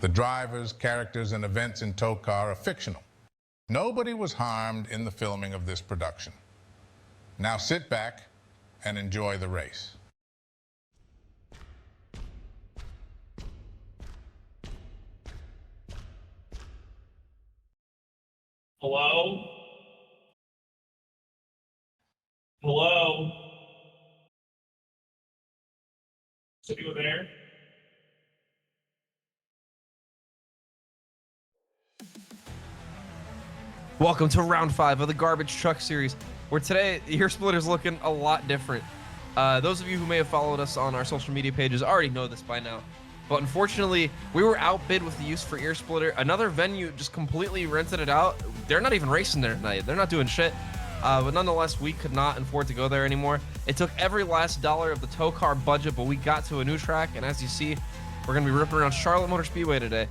The drivers, characters, and events in TOECAR are fictional. Nobody was harmed in the filming of this production. Now sit back and enjoy the race. Hello? Hello? Is anyone there? Welcome to round 5 of the Garbage Truck Series, where today, Earsplitter's looking a lot different. Those of you who may have followed us on our social media pages already know this by now. But unfortunately, we were outbid with the use for Earsplitter. Another venue just completely rented it out. They're not even racing there tonight. They're not doing shit. But nonetheless, we could not afford to go there anymore. It took every last dollar of the TOECAR budget, but we got to a new track. And as you see, we're going to be ripping around Charlotte Motor Speedway today.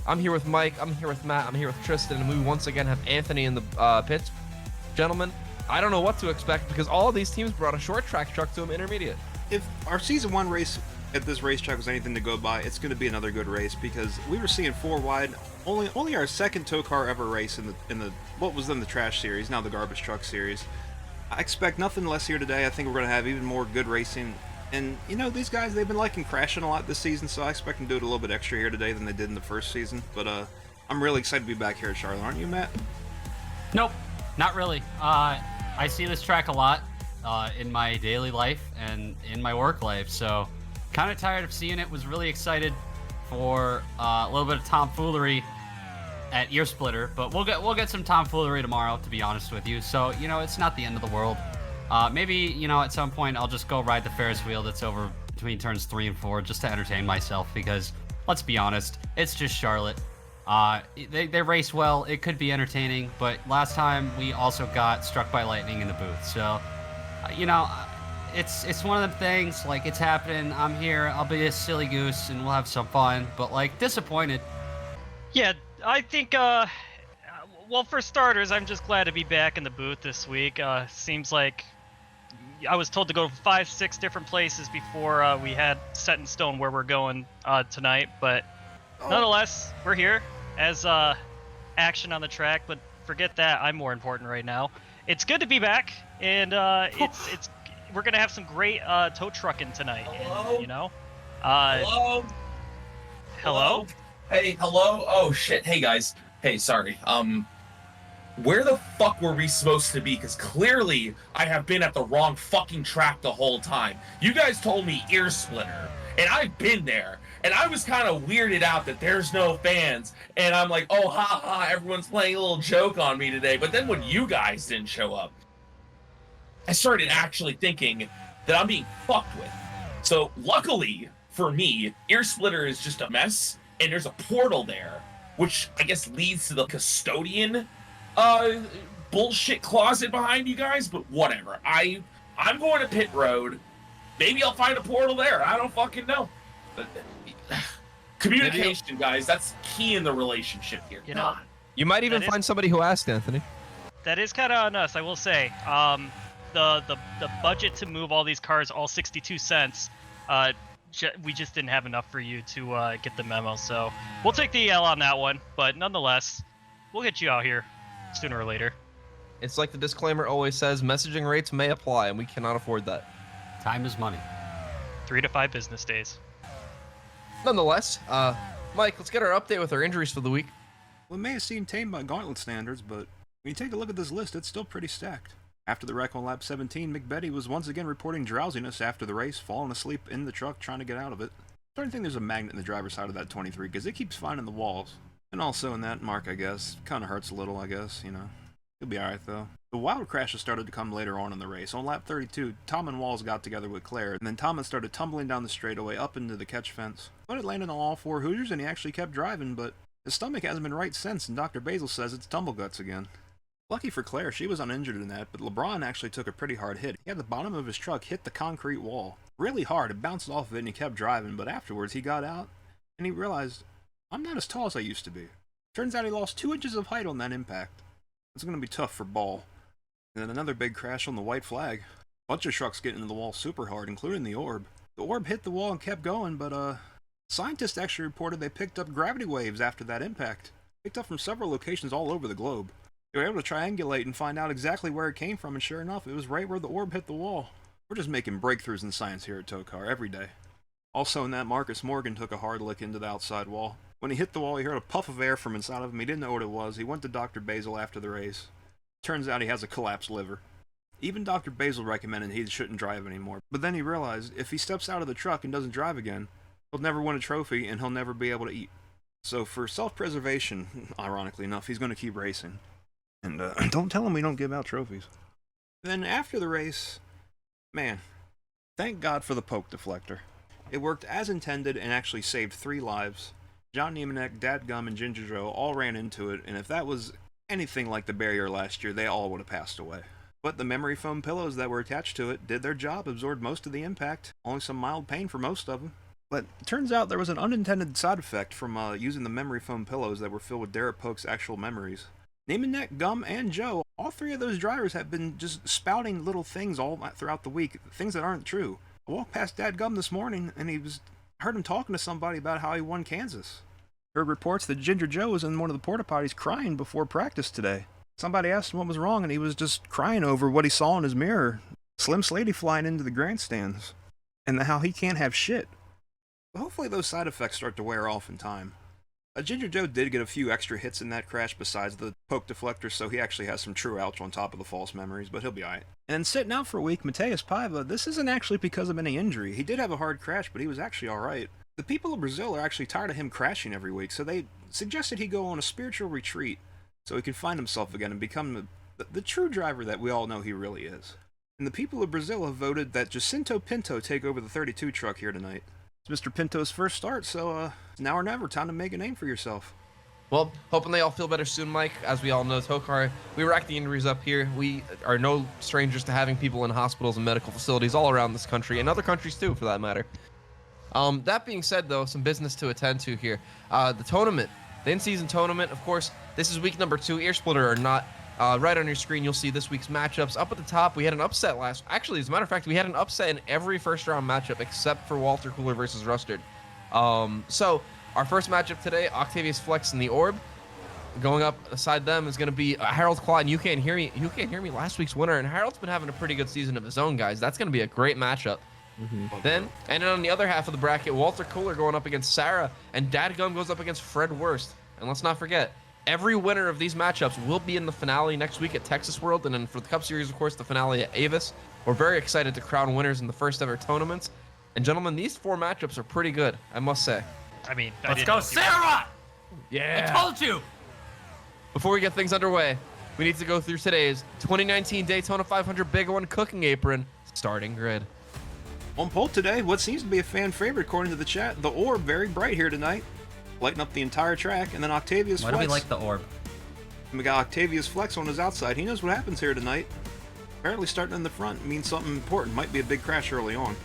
I'm here with Mike, I'm here with Matt, I'm here with Tristan, and we once again have Anthony in the pits. Gentlemen, I don't know what to expect because all of these teams brought a short track truck to them intermediate. If our season 1 race at this racetrack was anything to go by, it's going to be another good race because we were seeing 4 wide. Only our second TOECAR ever race in the what was then the Trash Series, now the Garbage Truck Series. I expect nothing less here today. I think we're going to have even more good racing. And, you know, these guys, they've been liking crashing a lot this season, so I expect them to do it a little bit extra here today than they did in the first season. But I'm really excited to be back here at Charlotte. Aren't you, Matt? Nope, not really. I see this track a lot in my daily life and in my work life, so kind of tired of seeing it. Was really excited for a little bit of tomfoolery at Earsplitter, but we'll get some tomfoolery tomorrow, to be honest with you. So, you know, it's not the end of the world. Maybe, you know, at some point I'll just go ride the Ferris wheel that's over between turns 3 and 4 just to entertain myself because, let's be honest, it's just Charlotte. They race well. It could be entertaining, but last time we also got struck by lightning in the booth. So, you know, it's one of them things, like, it's happening. I'm here. I'll be a silly goose and we'll have some fun, but, like, disappointed. Yeah, I think, well, for starters, I'm just glad to be back in the booth this week. Seems like I was told to go 5-6 different places before we had set in stone where we're going tonight, but nonetheless, we're here as action on the track. But forget that, I'm more important right now. It's good to be back, and it's we're gonna have some great tow trucking tonight. Hello? And, you know, Hello? hello. Hey, hello? Oh, shit. Hey, guys. Hey, sorry. Where the fuck were we supposed to be? Because clearly I have been at the wrong fucking track the whole time. You guys told me Earsplitter, and I've been there, and I was kind of weirded out that there's no fans, and I'm like, oh, ha ha, everyone's playing a little joke on me today. But then when you guys didn't show up, I started actually thinking that I'm being fucked with. So luckily for me, Earsplitter is just a mess, and there's a portal there, which I guess leads to the custodian bullshit closet behind you guys, but whatever. I'm going to pit road. Maybe I'll find a portal there. I don't fucking know. But, communication, guys, that's key in the relationship here. You know, You might even find somebody who asked, Anthony. that is kind of on us, I will say. The budget to move all these cars, all 62 cents, we just didn't have enough for you to get the memo, so we'll take the L on that one. But nonetheless, we'll get you out here sooner or later. It's like the disclaimer always says, messaging rates may apply, and we cannot afford that. Time is money. 3 to 5 business days. Nonetheless, Mike, let's get our update with our injuries for the week. Well, it may have seemed tame by Gauntlet standards, but when you take a look at this list, it's still pretty stacked. After the wreck on lap 17, McBetty was once again reporting drowsiness after the race, falling asleep in the truck trying to get out of it. Starting to think there's a magnet in the driver's side of that 23 because it keeps finding the walls. And also in that mark, I guess, kind of hurts a little, I guess, you know. He'll be alright though. The wild crashes started to come later on in the race. On lap 32, Tom and Walls got together with Claire, and then Thomas started tumbling down the straightaway up into the catch fence. But it landed on all 4 Hoosiers and he actually kept driving, but his stomach hasn't been right since, and Dr. Basil says it's tumble guts again. Lucky for Claire, she was uninjured in that, but LeBron actually took a pretty hard hit. He had the bottom of his truck hit the concrete wall. Really hard, it bounced off of it and he kept driving, but afterwards he got out and he realized, I'm not as tall as I used to be. Turns out he lost 2 inches of height on that impact. It's going to be tough for Ball. And then another big crash on the white flag. Bunch of trucks getting into the wall super hard, including the Orb. The Orb hit the wall and kept going, but Scientists actually reported they picked up gravity waves after that impact, picked up from several locations all over the globe. They were able to triangulate and find out exactly where it came from, and sure enough, it was right where the orb hit the wall. We're just making breakthroughs in science here at TOECAR every day. Also in that, Marcus Morgan took a hard lick into the outside wall. When he hit the wall, he heard a puff of air from inside of him. He didn't know what it was. He went to Dr. Basil after the race. Turns out he has a collapsed liver. Even Dr. Basil recommended he shouldn't drive anymore, but then he realized if he steps out of the truck and doesn't drive again, he'll never win a trophy and he'll never be able to eat. So for self-preservation, ironically enough, he's going to keep racing. And don't tell him we don't give out trophies. Then after the race, man, thank God for the poke deflector. It worked as intended and actually saved 3 lives. John Niemenek, Dadgum, and Ginger Joe all ran into it, and if that was anything like the barrier last year, they all would have passed away. But the memory foam pillows that were attached to it did their job, absorbed most of the impact, only some mild pain for most of them. But it turns out there was an unintended side effect from using the memory foam pillows that were filled with Derek Polk's actual memories. Niemenek, Gum, and Joe, all 3 of those drivers have been just spouting little things all throughout the week, things that aren't true. I walked past Dadgum this morning, and heard him talking to somebody about how he won Kansas. Heard reports that Ginger Joe was in one of the porta potties crying before practice today. Somebody asked him what was wrong, and he was just crying over what he saw in his mirror. Slim Slady flying into the grandstands. And how he can't have shit. But hopefully those side effects start to wear off in time. Ginger Joe did get a few extra hits in that crash besides the poke deflector, so he actually has some true ouch on top of the false memories, but he'll be alright. And then sitting out for a week, Mateus Paiva, this isn't actually because of any injury. He did have a hard crash, but he was actually alright. The people of Brazil are actually tired of him crashing every week, so they suggested he go on a spiritual retreat so he can find himself again and become the true driver that we all know he really is. And the people of Brazil have voted that Jacinto Pinto take over the 32 truck here tonight. It's Mr. Pinto's first start, so now or never, time to make a name for yourself. Well, hoping they all feel better soon, Mike. As we all know, TOECAR, we rack the injuries up here. We are no strangers to having people in hospitals and medical facilities all around this country, and other countries too, for that matter. That being said, though, some business to attend to here. The tournament, the in-season tournament, of course, this is week number 2. Earsplitter or not, right on your screen, you'll see this week's matchups. Up at the top, we had an upset actually, as a matter of fact, we had an upset in every first-round matchup except for Walter Cooler versus Rustard. So, our first matchup today, Octavius Flex and the Orb. Going up beside them is going to be Harold Claw, and you can't hear me, last week's winner, and Harold's been having a pretty good season of his own, guys. That's going to be a great matchup. Then on the other half of the bracket, Walter Cooler going up against Sarah, and Dadgum goes up against Fred Wurst. And let's not forget, every winner of these matchups will be in the finale next week at Texas World, and then for the Cup Series, of course, the finale at Avis. We're very excited to crown winners in the first ever tournaments. And gentlemen, these 4 matchups are pretty good, I must say. I mean, Let's go, Sarah! Yeah. I told you! Before we get things underway, we need to go through today's 2019 Daytona 500 Big One Cooking Apron starting grid. On pole today, what seems to be a fan favorite according to the chat, the Orb, very bright here tonight. Lighting up the entire track, and then Octavius Why Flex. do we like the Orb? And we got Octavius Flex on his outside. He knows what happens here tonight. Apparently starting in the front means something important. Might be a big crash early on.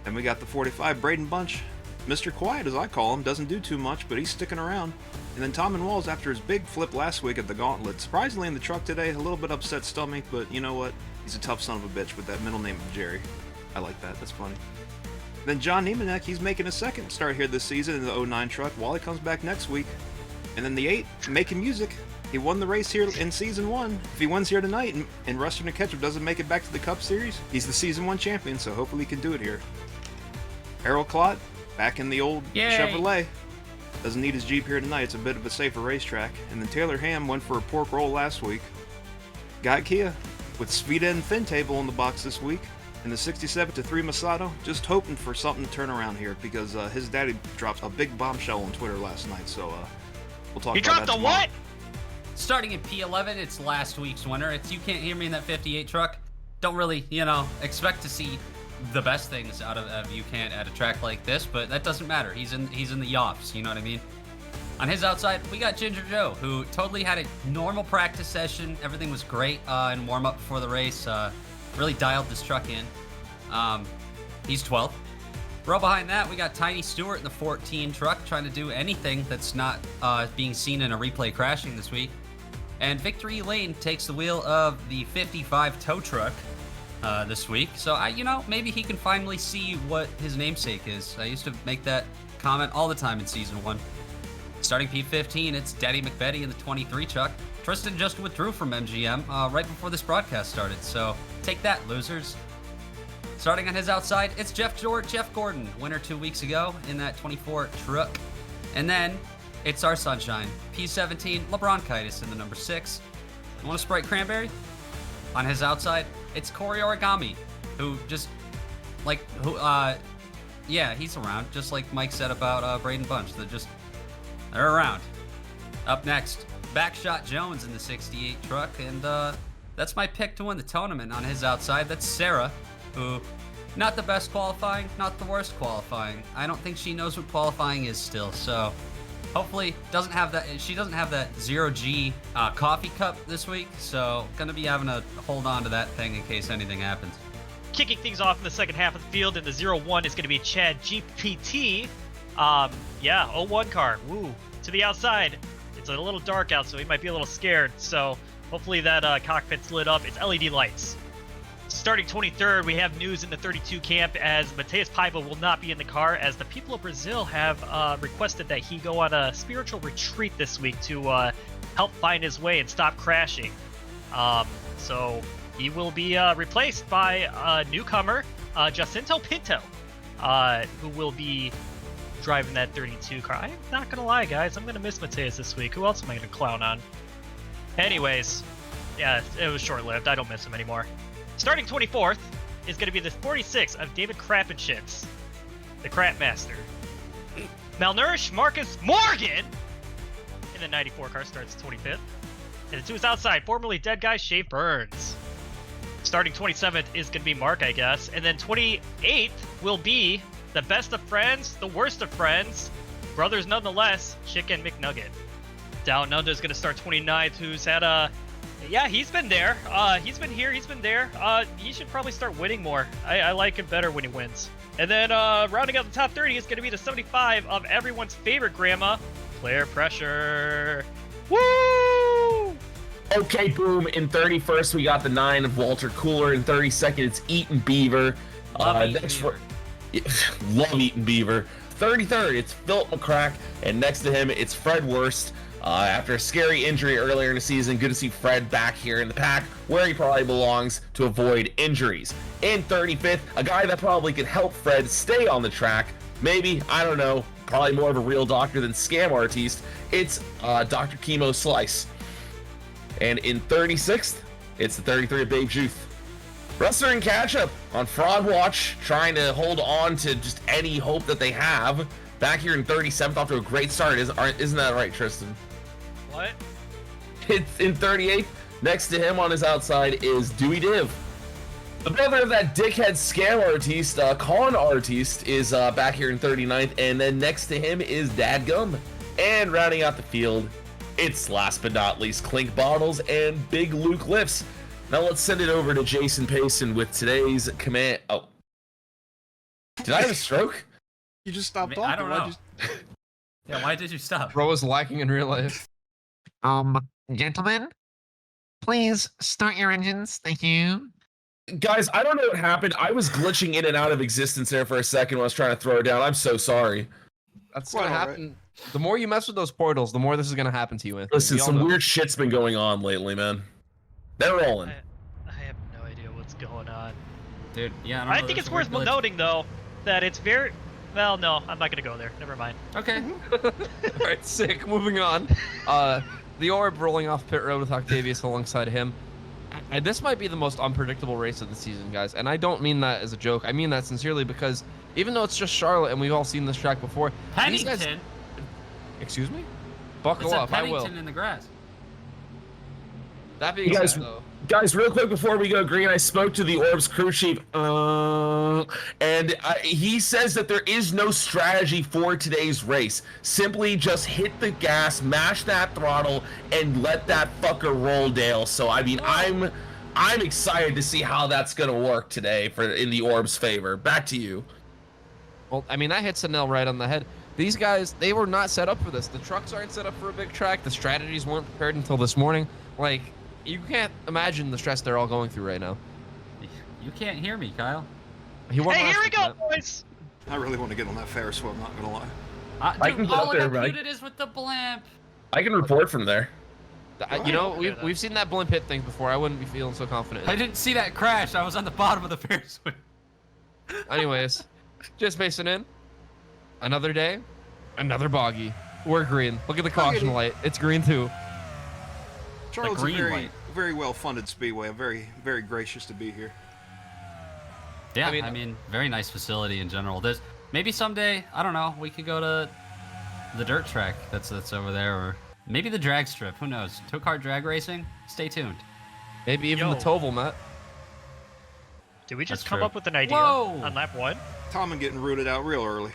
Then we got the 45 Braden Bunch. Mr. Quiet, as I call him, doesn't do too much, but he's sticking around. And then Tom and Walls after his big flip last week at the Gauntlet. Surprisingly in the truck today, a little bit upset stomach, but you know what? He's a tough son of a bitch with that middle name of Jerry. I like that. That's funny. Then John Niemenek, he's making a second start here this season in the 09 truck. Wally comes back next week. And then the 8, making music. He won the race here in Season 1. If he wins here tonight and Rustin and Ketchup doesn't make it back to the Cup Series, he's the Season 1 champion, so hopefully he can do it here. Harold Clott, back in the old Chevrolet. Doesn't need his Jeep here tonight. It's a bit of a safer racetrack. And then Taylor Ham went for a pork roll last week. Guy Kia with Sweet End Thin Table in the box this week. And the 67-3 Masato, just hoping for something to turn around here because his daddy dropped a big bombshell on Twitter last night. So we'll talk about that. He dropped a what? Starting in P11, it's last week's winner. It's You Can't Hear Me in that 58 truck. Don't really, expect to see the best things out of You Can't at a track like this, but that doesn't matter. He's in the offs, you know what I mean? On his outside, we got Ginger Joe, who totally had a normal practice session. Everything was great in warm-up before the race. Really dialed this truck in. He's 12th. Right behind that, we got Tiny Stewart in the 14 truck, trying to do anything that's not being seen in a replay crashing this week. And Victory Lane takes the wheel of the 55 tow truck this week. So, maybe he can finally see what his namesake is. I used to make that comment all the time in Season 1. Starting P15, it's Daddy McBetty in the 23 truck. Tristan just withdrew from MGM right before this broadcast started, so take that, losers. Starting on his outside, it's Jeff Gordon, winner 2 weeks ago in that 24 truck. And then it's our sunshine, P17, LeBron Kitis in the number 6. You want a Sprite Cranberry? On his outside, it's Corey Origami, who just, yeah, he's around, just like Mike said about Braden Bunch. They're around. Up next, Backshot Jones in the 68 truck, and that's my pick to win the tournament. On his outside, that's Sarah, who, not the best qualifying, not the worst qualifying. I don't think she knows what qualifying is still, so hopefully she doesn't have that 0G coffee cup this week, so gonna be having to hold on to that thing in case anything happens. Kicking things off in the second half of the field in the 0-1 is going to be Chad GPT. 01 car. Woo. To the outside. It's a little dark out, so he might be a little scared. So hopefully that cockpit's lit up. It's LED lights. Starting 23rd, we have news in the 32 camp as Mateus Paiva will not be in the car, as the people of Brazil have requested that he go on a spiritual retreat this week to help find his way and stop crashing. So he will be replaced by a newcomer, Jacinto Pinto, who will be driving that 32 car. I'm not gonna lie, guys, I'm gonna miss Mateus this week. Who else am I gonna clown on? Anyways, yeah, it was short-lived. I don't miss him anymore. Starting 24th is gonna be the 46 of David Krappenschitz, the Crap Master. Malnourished Marcus Morgan in the 94 car starts 25th. And to his outside, formerly dead guy Shave Burns. Starting 27th is going to be Mark, I guess. And then 28th will be the best of friends, the worst of friends, brothers nonetheless, Chicken McNugget. Down Under is going to start 29th, who's had yeah, he's been there. He's been here, he's been there. He should probably start winning more. I like him better when he wins. And then rounding out the top 30 is going to be the 75 of everyone's favorite grandma, Player Pressure. Woo! Okay, boom. In 31st, we got the 9 of Walter Cooler. In 32nd, it's Eaton Beaver. Love Eaton Beaver. 33rd, it's Philip McCrack. And next to him, it's Fred Wurst. After a scary injury earlier in the season, good to see Fred back here in the pack, where he probably belongs to avoid injuries. In 35th, a guy that probably could help Fred stay on the track. Maybe, I don't know, probably more of a real doctor than scam artiste. It's Dr. Chemo Slice. And in 36th, it's the 33 of Babe Juth. Wrestler and catch-up on Fraud Watch, trying to hold on to just any hope that they have. Back here in 37th, off to a great start. Isn't that right, Tristan? What? It's in 38th. Next to him on his outside is Dewey Div. The brother of that dickhead scam artiste, con artiste, is back here in 39th. And then next to him is Dadgum. And rounding out the field, it's last but not least Clink Bottles and Big Luke Lifts. Now let's send it over to Jason Payson with today's command. Oh. Did I have a stroke? You just stopped talking. I don't know. Yeah, why did you stop? Bro is lacking in real life. Gentlemen, please start your engines. Thank you. Guys, I don't know what happened. I was glitching in and out of existence there for a second when I was trying to throw it down. I'm so sorry. That's gonna happen. The more you mess with those portals, the more this is gonna happen to you, Anthony. Listen, some weird shit's been going on lately, man. They're rolling. I have no idea what's going on. Dude, yeah, I think it's worth noting, though, that it's very... Well, no, I'm not going to go there. Never mind. Okay. Alright, sick. Moving on. The Orb rolling off pit road with Octavius alongside him. And this might be the most unpredictable race of the season, guys. And I don't mean that as a joke. I mean that sincerely, because even though it's just Charlotte and we've all seen this track before... Pennington? These guys... Excuse me? Buckle up, I will. Pennington in the grass. That being said, though... Guys, real quick before we go green, I spoke to the Orb's crew chief, and he says that there is no strategy for today's race. Simply just hit the gas, mash that throttle, and let that fucker roll, Dale. So, I mean, I'm excited to see how that's going to work today in the Orb's favor. Back to you. Well, I mean, that hits the nail right on the head. These guys, they were not set up for this. The trucks aren't set up for a big track. The strategies weren't prepared until this morning. Like... You can't imagine the stress they're all going through right now. You can't hear me, Kyle. Hey, here we go, boys! I really want to get on that Ferris wheel, I'm not gonna lie. I can Dude, get oh, up look there, how buddy. cute it is with the blimp. I can report from there. You know, Okay, we've seen that blimp hit things before. I wouldn't be feeling so confident. I didn't see that crash. I was on the bottom of the Ferris wheel. Anyways, just pacing in. Another day, another boggy. We're green. Look at the caution light. It's green too. Charlotte's a green very, light. very well-funded speedway. I'm very, very gracious to be here. Yeah, I I mean- mean, very nice facility in general. There's maybe someday, I don't know, we could go to the dirt track that's over there, or maybe the drag strip. Who knows? TOECAR drag racing. Stay tuned. Maybe even the Yo. Toval, Matt. Did we just That's come true. up with an idea Whoa! on lap 1? Tommen getting rooted out real early.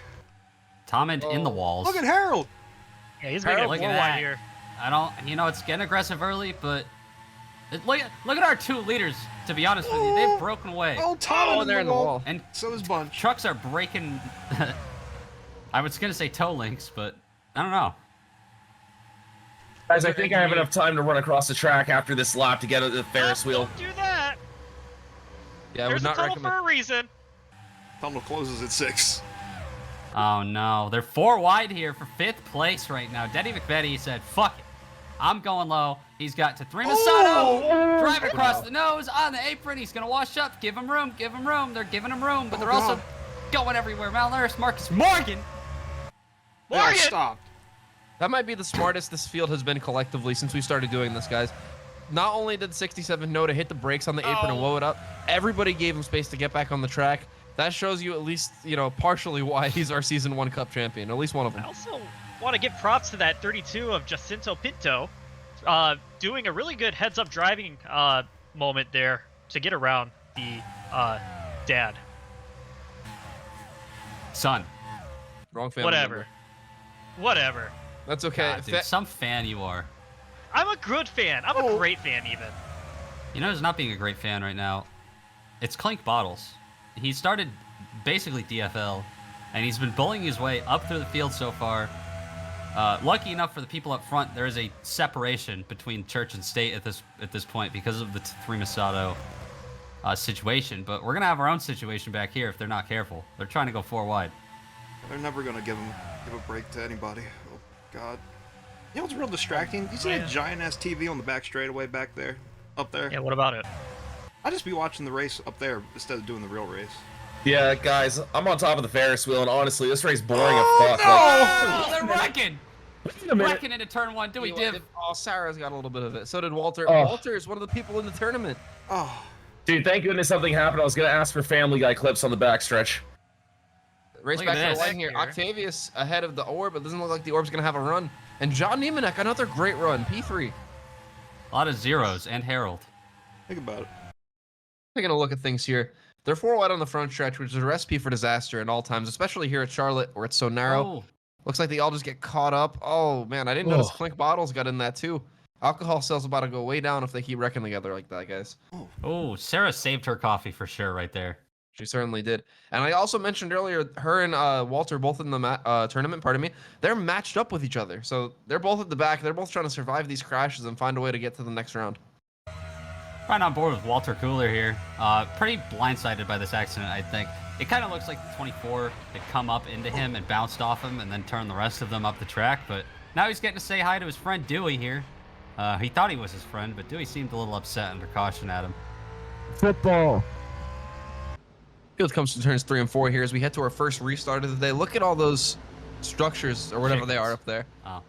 Tom and in the walls. Look at Harold. Yeah, he's making it Look more at wide that. here. I don't, you know, it's getting aggressive early, but look at our 2 leaders. To be honest with you, they've broken away, Oh, Tommen Oh, they're in the wall. and So is Bunch. trucks are breaking. I was gonna say toe links, but I don't know. Guys, I think I have enough time to run across the track after this lap to get the Ferris wheel. Don't do that. Yeah, I would There's a not tunnel recommend. for a reason. Tunnel closes at 6. Oh no, they're 4 wide here for 5th place right now. Denny McBetty said, "Fuck it, I'm going low." He's got to 3 Masato, driving across the nose on the apron. He's gonna wash up. Give him room. Give him room. They're giving him room, but they're also going everywhere. Malnourished Marcus Morgan. They all Morgan! stopped. That might be the smartest this field has been collectively since we started doing this, guys. Not only did 67 know to hit the brakes on the apron and woe it up, everybody gave him space to get back on the track. That shows you at least, you know, partially why he's our Season 1 Cup champion. At least one of I them. also want to give props to that 32 of Jacinto Pinto, doing a really good heads-up driving moment there to get around the dad. Son. Wrong family Whatever. member. Whatever. That's okay. God, dude, some fan you are. I'm a good fan. I'm a great fan, even. You know who's not being a great fan right now? It's Clink Bottles. He started basically DFL, and he's been bullying his way up through the field so far. Lucky enough for the people up front, there is a separation between church and state at this point because of the 3 Masato situation. But we're gonna have our own situation back here if they're not careful. They're trying to go 4 wide. They're never gonna give a break to anybody. Oh God. You know what's real distracting? You see that giant ass TV on the back straightaway back there, up there? Yeah, what about it? I'd just be watching the race up there instead of doing the real race. Yeah, guys, I'm on top of the Ferris wheel, and honestly, this race boring as fuck. Oh, they're wrecking! Wait a minute. Wrecking into turn 1. Dewey div. Oh, Sarah's got a little bit of it. So did Walter. Oh. Walter is one of the people in the tournament. Oh, Dude, thank goodness something happened. I was gonna ask for Family Guy clips on the backstretch. Race Look back at to the this. line here. Octavius ahead of the Orb. It doesn't look like the Orb's going to have a run. And John Niemenek, another great run. P3. A lot of zeros and Harold. think about it. Taking a look at things here. They're 4 wide on the front stretch, which is a recipe for disaster at all times, especially here at Charlotte where it's so narrow. Oh, Looks like they all just get caught up. Oh, man, I didn't notice Oh. Clink Bottles got in that too. Alcohol sales about to go way down if they keep wrecking together like that, guys. oh, Sarah saved her coffee for sure right there. She certainly did. And I also mentioned earlier, her and Walter, both in the tournament, pardon me, they're matched up with each other. So they're both at the back. They're both trying to survive these crashes and find a way to get to the next round. Right on board with Walter Cooler here. Pretty blindsided by this accident, I think. It kind of looks like the 24 had come up into him and bounced off him and then turned the rest of them up the track. But now he's getting to say hi to his friend Dewey here. He thought he was his friend, but Dewey seemed a little upset under caution at him. Football. Field comes to turns 3 and 4 here as we head to our first restart of the day. Look at all those structures or whatever they are up there. Oh.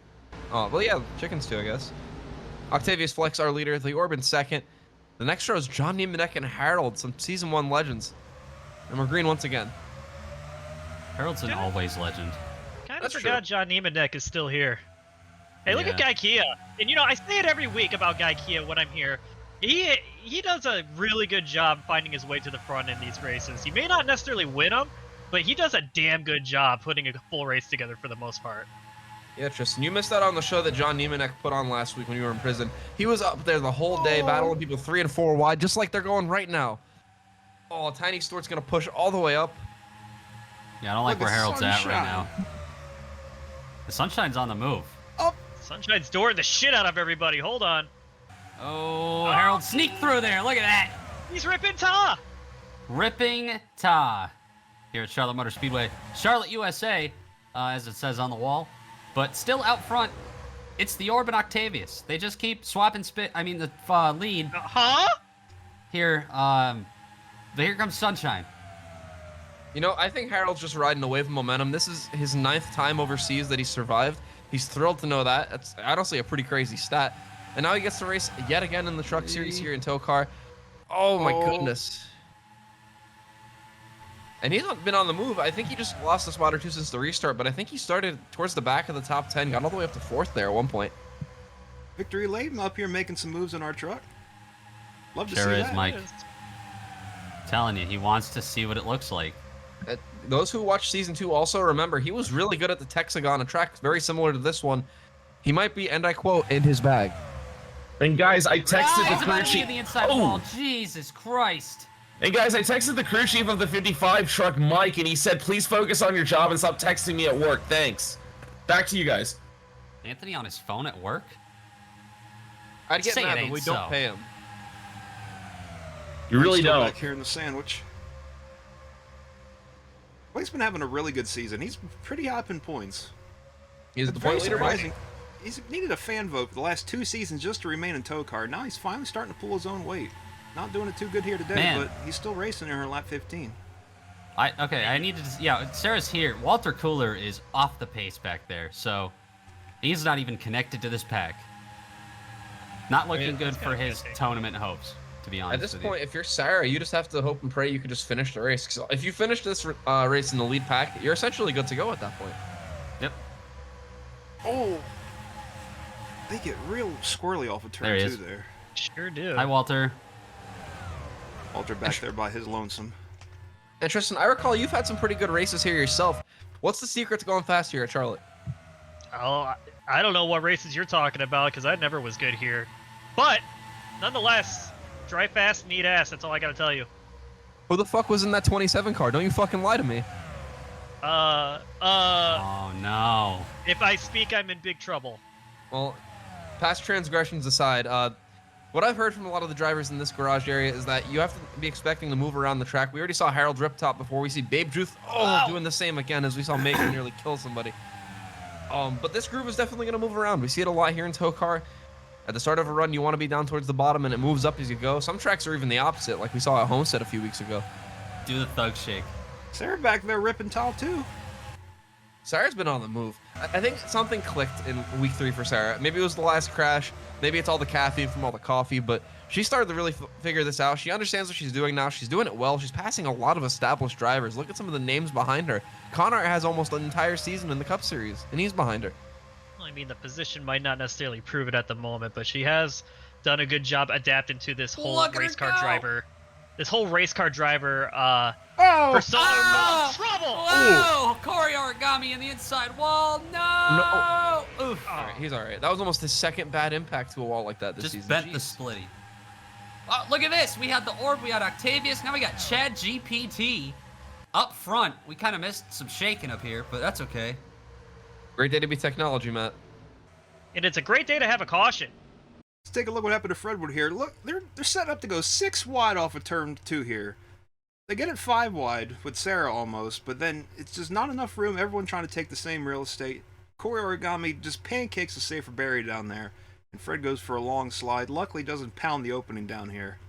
Oh, well, yeah, chickens too, I guess. Octavius Flex, our leader. The Orb in second. The next row is John Niemenek and Harold, some Season 1 legends. And we're green once again. Harold's an always legend. Kind of That's forgot true. John Niemenek is still here. Hey, look at Yeah. Guy Kia. And you know, I say it every week about Guy Kia when I'm here. He does a really good job finding his way to the front in these races. He may not necessarily win them, but he does a damn good job putting a full race together for the most part. Yeah, Tristan, you missed out on the show that John Niemenek put on last week when you were in prison. He was up there the whole day battling people 3 and 4 wide, just like they're going right now. Oh, Tiny Stort's going to push all the way up. Yeah, I don't like Look where at Harold's at Sunshine. right now. The Sunshine's on the move. Sunshine's dooring the shit out of everybody. Hold on. Oh, Harold sneaked through there. Look at that. He's ripping Ta. Ripping Ta here at Charlotte Motor Speedway. Charlotte, USA. as it says on the wall. But still out front, it's the Orb and Octavius. They just keep swapping the lead. Huh? Here, here comes Sunshine. You know, I think Harold's just riding a wave of momentum. This is his 9th time overseas that he survived. He's thrilled to know that. It's honestly a pretty crazy stat. And now he gets to race yet again in the Truck Series here in TOECAR. Oh my goodness. And he's not been on the move. I think he just lost a spot or two since the restart, but I think he started towards the back of the top 10, got all the way up to 4th there at one point. Victory Lane up here making some moves in our truck. Love to Sure see is, that. Mike. Telling you, he wants to see what it looks like. Those who watched season 2 also remember he was really good at the Texagon, a track very similar to this one. He might be, and I quote, in his bag. And guys, I texted the He's crew about to be chief. in the inside wall. Jesus Christ. And guys, I texted the crew chief of the 55 truck, Mike, and he said, please focus on your job and stop texting me at work. Thanks. Back to you guys. Anthony on his phone at work? I'd get Say it mad, but ain't we so. don't pay him. You really Still don't. back here in the sandwich. Well, he's been having a really good season. He's pretty high up in points. He's It's the very point leader, Mike. surprising. He's needed a fan vote for the last 2 seasons just to remain in TOECAR. Now he's finally starting to pull his own weight. Not doing it too good here today, Man. but he's still racing in her lap 15. I need to yeah, Sarah's here. Walter Cooler is off the pace back there, so he's not even connected to this pack. Not looking good for his tournament hopes, to be honest At this with point, if you're Sarah, you just have to hope and pray you could just finish the race. 'Cause if you finish this race in the lead pack, you're essentially good to go at that point. you. Yep. Oh! They get real squirrely off of There turn he 2 is. there. Sure do. Hi, Walter. Walter back there by his lonesome. And Tristan, I recall you've had some pretty good races here yourself. What's the secret to going fast here at Charlotte? Oh, I don't know what races you're talking about because I never was good here. But, nonetheless, drive fast and eat ass. That's all I gotta tell you. Who the fuck was in that 27 car? Don't you fucking lie to me. Oh no. If I speak, I'm in big trouble. Well, past transgressions aside, what I've heard from a lot of the drivers in this garage area is that you have to be expecting to move around the track. We already saw Harold Riptop before. We see Babe Druth doing the same again as we saw Megan nearly kill somebody. But this groove is definitely going to move around. We see it a lot here in TOECAR. At the start of a run, you want to be down towards the bottom, and it moves up as you go. Some tracks are even the opposite, like we saw at Homestead a few weeks ago. Do the thug shake. Sarah back there ripping tall too. Sarah's been on the move. I think something clicked in week 3 for Sarah. Maybe it was the last crash. Maybe it's all the caffeine from all the coffee, but she started to really figure this out. She understands what she's doing now. She's doing it well. She's passing a lot of established drivers. Look at some of the names behind her. Connor has almost an entire season in the Cup Series, and he's behind her. I mean, the position might not necessarily prove it at the moment, but she has done a good job adapting to this whole Look at her race car go! driver. This whole race car driver Oh! persona. Oh! Trouble! Whoa! Corey Origami in the inside wall. No! Oof. All right, he's all right. That was almost his second bad impact to a wall like that this Just season. bent the Jeez. splitty. Oh, look at this. We had the Orb, we had Octavius, now we got Chad GPT up front. We kind of missed some shaking up here, but that's okay. Great day to be technology, Matt. And it's a great day to have a caution. Let's take a look what happened to Fredwood here. Look, they're setting up to go 6 wide off of turn 2 here. They get it 5 wide with Sarah almost, but then it's just not enough room. Everyone trying to take the same real estate. Corey Origami just pancakes a safer Barry down there, and Fred goes for a long slide. Luckily doesn't pound the opening down here.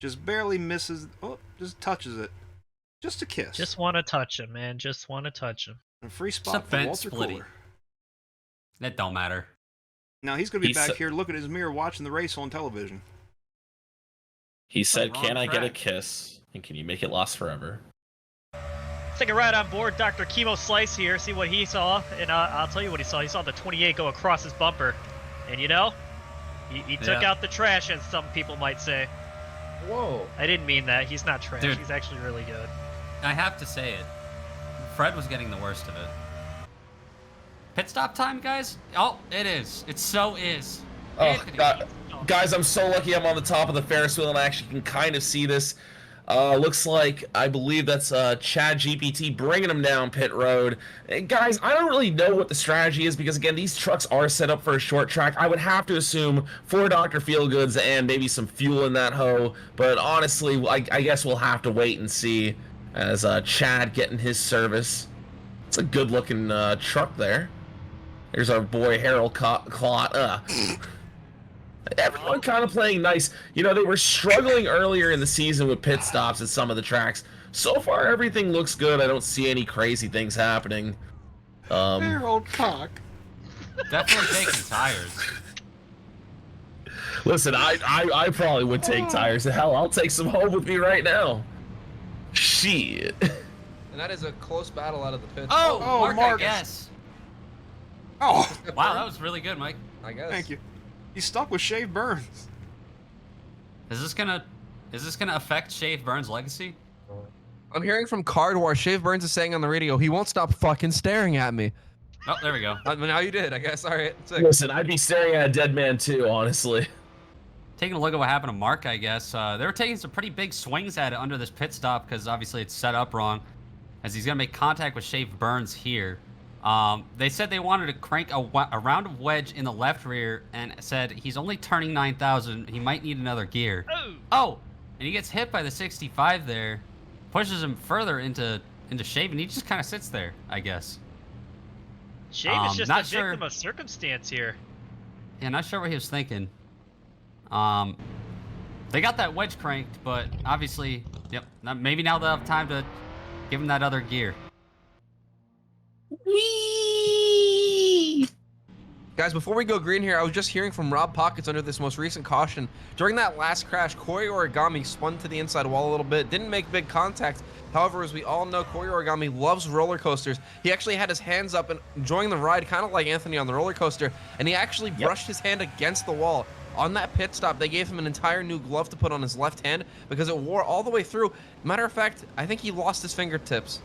Just barely misses. Oh, just touches it. Just a kiss. Just want to touch him, man. Just want to touch him. a free It's a spot for bent Walter splitty. Cooler. That don't matter. Now he's going to be He's back so- here looking at his mirror watching the race on television. He said, wrong can I get a track. kiss? And can you make it last forever? Let's take a ride on board Dr. Chemo Slice here, see what he saw. And I'll tell you what he saw. He saw the 28 go across his bumper. And you know, he took Yeah. out the trash, as some people might say. Whoa. I didn't mean that. He's not trash. Dude. He's actually really good. I have to say it. Fred was getting the worst of it. Pit stop time, guys? Oh, it is. It so is. Oh, Anthony. God. Guys, I'm so lucky I'm on the top of the Ferris wheel and I actually can kind of see this. Looks like, I believe that's Chad GPT bringing him down pit road. And guys, I don't really know what the strategy is because, again, these trucks are set up for a short track. I would have to assume 4 Dr. Feelgoods and maybe some fuel in that hoe. But honestly, I guess we'll have to wait and see as Chad getting his service. It's a good-looking truck there. There's our boy Harold Clot. Everyone kind of playing nice. You know, they were struggling earlier in the season with pit stops at some of the tracks. So far, everything looks good. I don't see any crazy things happening. Harold Cock. Definitely taking tires. Listen, I probably would take tires. Hell, I'll take some home with me right now. Shit. And that is a close battle out of the pits. Oh, Mark, Mark. I guess. Oh, Wow, that was really good, Mike. I guess. thank you. He's stuck with Shave Burns. Is this gonna affect Shave Burns' legacy? I'm hearing from Cardwar. Shave Burns is saying on the radio, he won't stop fucking staring at me. Oh, there we go. Now you did, I guess. All right. Sick. Listen, I'd be staring at a dead man too, honestly. Taking a look at what happened to Mark, I guess. They were taking some pretty big swings at it under this pit stop because obviously it's set up wrong, as he's gonna make contact with Shave Burns here. They said they wanted to crank a round of wedge in the left rear and said he's only turning 9,000. He might need another gear. Oh, and he gets hit by the 65 there, pushes him further into Shave, and he just kind of sits there, I guess. Shave is just not a sure. victim of circumstance here. Yeah, not sure what he was thinking. They got that wedge cranked, but obviously, yep. Maybe now they'll have time to give him that other gear. Whee! Guys, before we go green here, I was just hearing from Rob Pockets under this most recent caution. During that last crash, Corey Origami spun to the inside wall a little bit, didn't make big contact. However, as we all know, Corey Origami loves roller coasters. He actually had his hands up and enjoying the ride, kind of like Anthony on the roller coaster, and he actually brushed his hand against the wall. On that pit stop, they gave him an entire new glove to put on his left hand because it wore all the way through. Matter of fact, I think he lost his fingertips.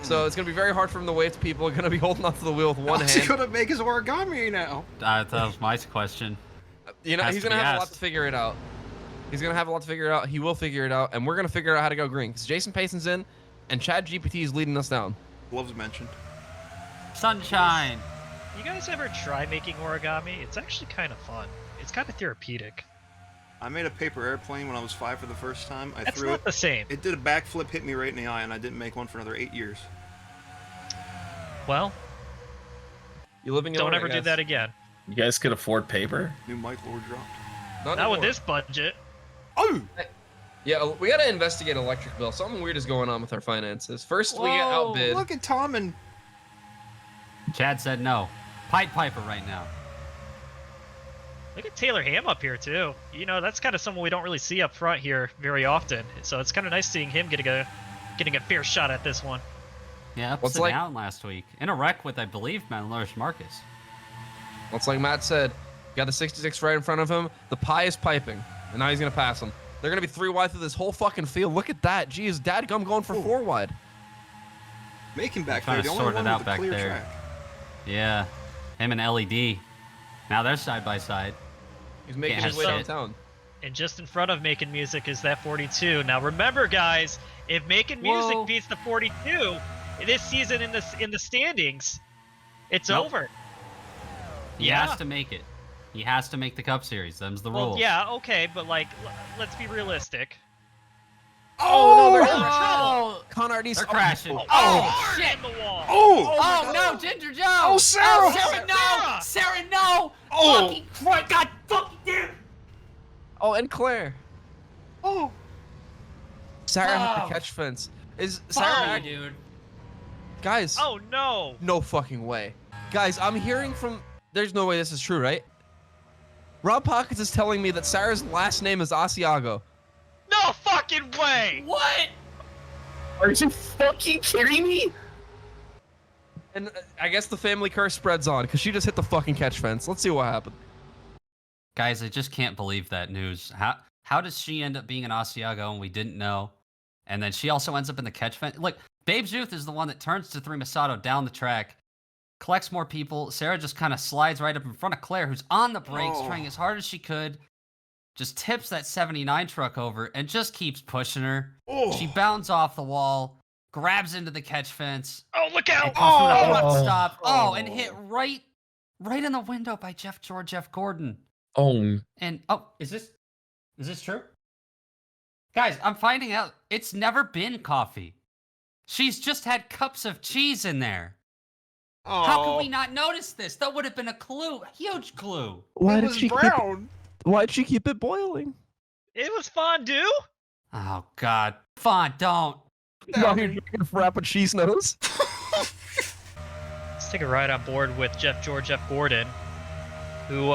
So it's going to be very hard for him to wave to people. Going to be holding onto the wheel with one How's hand. he gonna make his origami now? That was my question. You know, Has he's to going to be have a lot asked. to figure it out. He's going to have a lot to figure it out. He will figure it out, and we're going to figure out how to go green. Because Jason Payson's in, and Chad GPT is leading us down. Gloves mentioned. Sunshine. You guys ever try making origami? It's actually kind of fun. It's kind of therapeutic. I made a paper airplane when I was 5 for the first time. I That's threw not it. the same. It did a backflip, hit me right in the eye, and I didn't make one for another 8 years. Well, You live in your don't own, ever I do guess. that again. You guys could afford paper? New mic lord dropped. Not Not with anymore. this budget. Oh! Yeah, we got to investigate electric bill. Something weird is going on with our finances. First, we get Whoa, outbid. Look at Tom and Chad said no. Pied Piper right now. Look at Taylor Ham up here too. You know, that's kind of someone we don't really see up front here very often. So it's kind of nice seeing him getting a fair shot at this one. Yeah, What's upside like- down last week. In a wreck with, I believe, Malnourished Marcus. It's like Matt said, got the 66 right in front of him. The pie is piping, and now he's going to pass him. They're going to be 3 wide through this whole fucking field. Look at that. Jeez, dadgum going for 4 wide. making back Trying there. to The only sort it one out with a back clear there. track. Yeah, him and LED. Now they're side by side. He's making Can't his way have shit. downtown. And just in front of Making Music is that 42. Now remember, guys, if Making Music Whoa. beats the 42 this season in the standings, it's Nope. over. He Yeah. has to make it. He has to make the Cup Series. Them's the Well, rules. yeah, okay, but like, let's be realistic. Oh, no, they're in trouble. Conardy's. They're crashing. Hard in the wall. Oh! Oh, no, Ginger Joe! Oh, Sarah! Sarah, no! Sarah, no! Oh! Fucking Christ, God fucking damn it! Oh, and Claire. Oh! Sarah hit Oh. the catch fence. Is Sarah Fuck back? you, dude. Guys, Oh no! no fucking way. Guys, I'm hearing from... There's no way this is true, right? Rob Pockets is telling me that Sarah's last name is Asiago. No fucking way! What? Are you fucking kidding me? And I guess the family curse spreads on, because she just hit the fucking catch fence. Let's see what happened. Guys, I just can't believe that news. How does she end up being an Asiago and we didn't know? And then she also ends up in the catch fence. Look, Babe's Youth is the one that turns to 3 Masato down the track, collects more people. Sarah just kind of slides right up in front of Claire, who's on the brakes, Oh. trying as hard as she could. Just tips that 79 truck over and just keeps pushing her. Oh! She bounds off the wall, grabs into the catch fence, Oh look and out! comes through the front Oh. stop. Oh, and hit right in the window by Jeff Gordon. Oh, And is this true? Guys, I'm finding out it's never been coffee. She's just had cups of cheese in there. How could Oh. we not notice this? That would have been a clue, a huge clue. Why It did was she brown. Why'd she keep it boiling? It was fondue. Oh God, fine, don't. Now you're drinking Frappuccinos. Let's take a ride on board with Jeff Gordon, who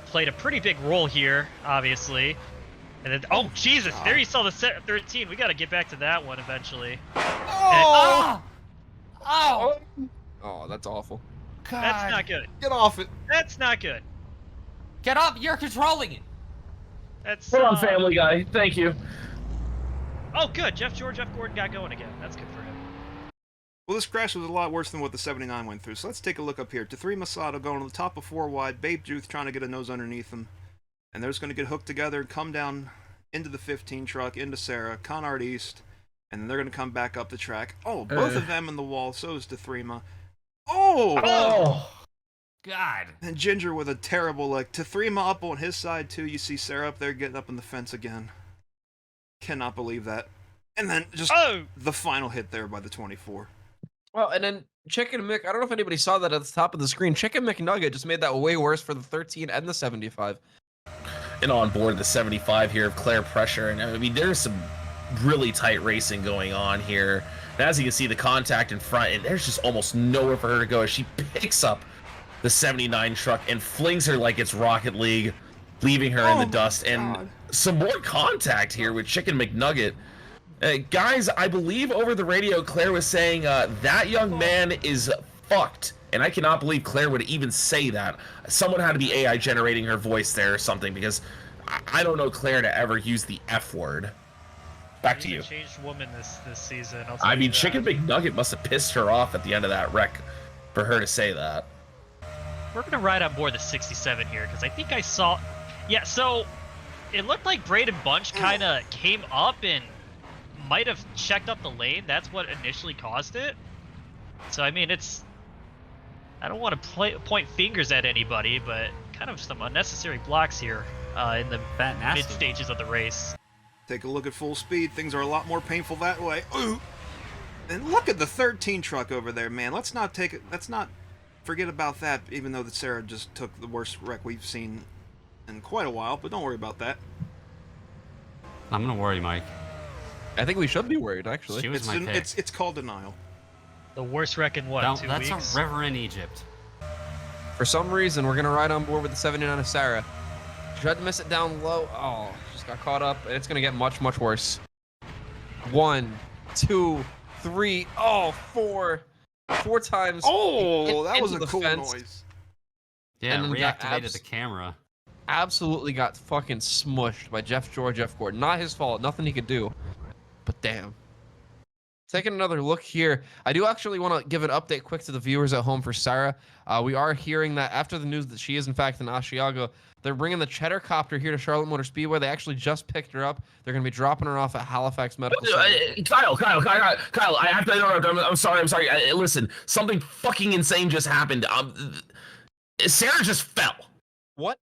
played a pretty big role here, obviously. And then, oh Jesus, there you saw the 13. We got to get back to that one eventually. Oh! Oh! Oh, that's awful. God. That's not good. Get off it. That's not good. Get up! You're controlling it. That's. Hold on, Family Guy. Thank you. Oh, good. Jeff Gordon got going again. That's good for him. Well, this crash was a lot worse than what the 79 went through, so let's take a look up here. T3 Masato going to the top of 4 wide, Babe Juth trying to get a nose underneath him, and they're just going to get hooked together and come down into the 15 truck, into Sarah, Conard East, and then they're going to come back up the track. Oh, both of them in the wall, so is T3ma. Oh! Oh. God. And Ginger with a terrible, T3ma up on his side, too. You see Sarah up there getting up on the fence again. Cannot believe that. And then just the final hit there by the 24. Well, and then Chicken Mick, I don't know if anybody saw that at the top of the screen. Chicken McNugget just made that way worse for the 13 and the 75. And on board the 75 here of Claire Pressure. And I mean, there's some really tight racing going on here. And as you can see, the contact in front, and there's just almost nowhere for her to go as she picks up the 79 truck and flings her like it's Rocket League, leaving her in the dust. And some more contact here with Chicken McNugget. Guys, I believe over the radio, Claire was saying that young man is fucked. And I cannot believe Claire would even say that. Someone had to be AI generating her voice there or something, because I don't know Claire to ever use the F word. Back to you. Changed woman this season. I mean, Chicken McNugget must have pissed her off at the end of that wreck for her to say that. We're gonna ride on board the 67 here because I think I saw. Yeah, so it looked like Braden Bunch kind of came up and might have checked up the lane. That's what initially caused it. So I mean, I don't want to point fingers at anybody, but kind of some unnecessary blocks here in the mid stages of the race. Take a look at full speed. Things are a lot more painful that way. Ooh. And look at the 13 truck over there, man. Let's not forget about that, even though that Sarah just took the worst wreck we've seen in quite a while, but don't worry about that. I'm gonna worry, Mike. I think we should be worried, actually. She was my pick. It's called denial. The worst wreck in what, 2 weeks? That's a river in Egypt. For some reason, we're going to ride on board with the 79 of Sarah. She tried to miss it down low. Oh, just got caught up, and it's going to get much, much worse. 1, 2, 3, oh, 4. 4 times. Oh, that was a the cool fence. Noise. Yeah, And then reactivated the camera. Absolutely got fucking smushed by Jeff Gordon. Not his fault. Nothing he could do. But damn. Taking another look here, I do actually want to give an update quick to the viewers at home for Sarah. We are hearing that after the news that she is in fact in Asiago, they're bringing the Cheddar Copter here to Charlotte Motor Speedway. They actually just picked her up. They're going to be dropping her off at Halifax Medical Center. Kyle, I have to interrupt. I'm sorry. Listen, something fucking insane just happened. Sarah just fell. What?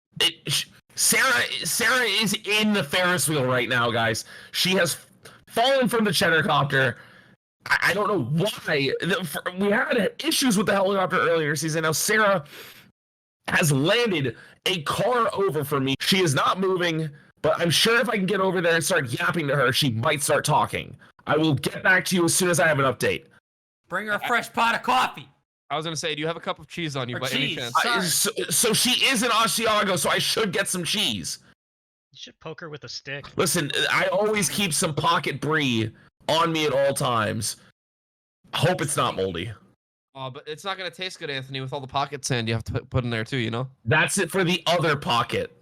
Sarah is in the Ferris wheel right now, guys. She has fallen from the Cheddar Copter. I don't know why. We had issues with the helicopter earlier season. Now Sarah has landed a car over for me. She is not moving, but I'm sure if I can get over there and start yapping to her, she might start talking. I will get back to you as soon as I have an update. Bring her a fresh pot of coffee. I was going to say, do you have a cup of cheese on you Or by any cheese. chance? So she is in Asiago, so I should get some cheese. You should poke her with a stick. Listen, I always keep some pocket brie on me at all times. Hope it's not moldy. Oh, but it's not going to taste good, Anthony, with all the pocket sand you have to put in there too, you know? That's it for the other pocket.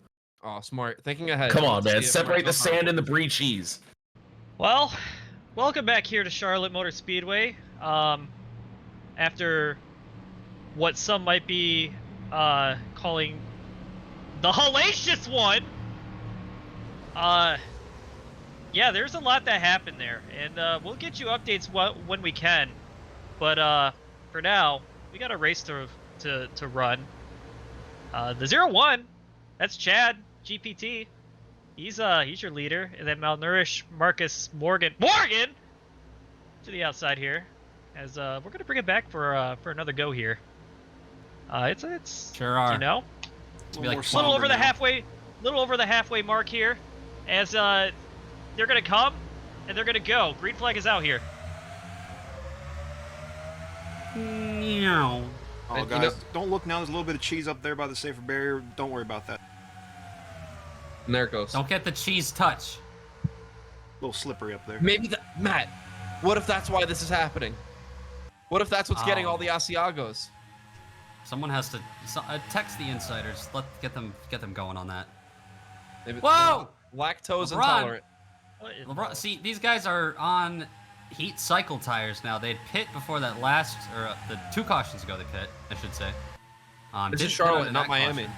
Oh, smart. Thinking ahead. Come on, man. See if Separate the Mark's not sand and the brie cheese. Well, welcome back here to Charlotte Motor Speedway. After what some might be calling the Hellacious one. Yeah, there's a lot that happened there, and we'll get you updates when we can. But for now, we got a race to run. The 01, that's Chad GPT. He's your leader, and then malnourished Marcus Morgan to the outside here, as we're gonna bring it back for another go here. It's Sure are. you know, Be like, a little over the halfway mark here, as they're gonna come and they're gonna go. Green flag is out here. Meow. Oh, And, guys, don't look now. There's a little bit of cheese up there by the safer barrier. Don't worry about that. And there it goes. Don't get the cheese touch. A little slippery up there. Maybe Matt, what if that's why this is happening? What if that's what's getting Oh. all the Asiagos? Someone has to text the insiders. Get them going on that. Maybe Whoa! Lactose LeBron. intolerant. LeBron, see, these guys are on heat cycle tires now. They had pit before that last, or the 2 cautions ago they pit, I should say. This Did is pit under Charlotte, not that Miami. caution.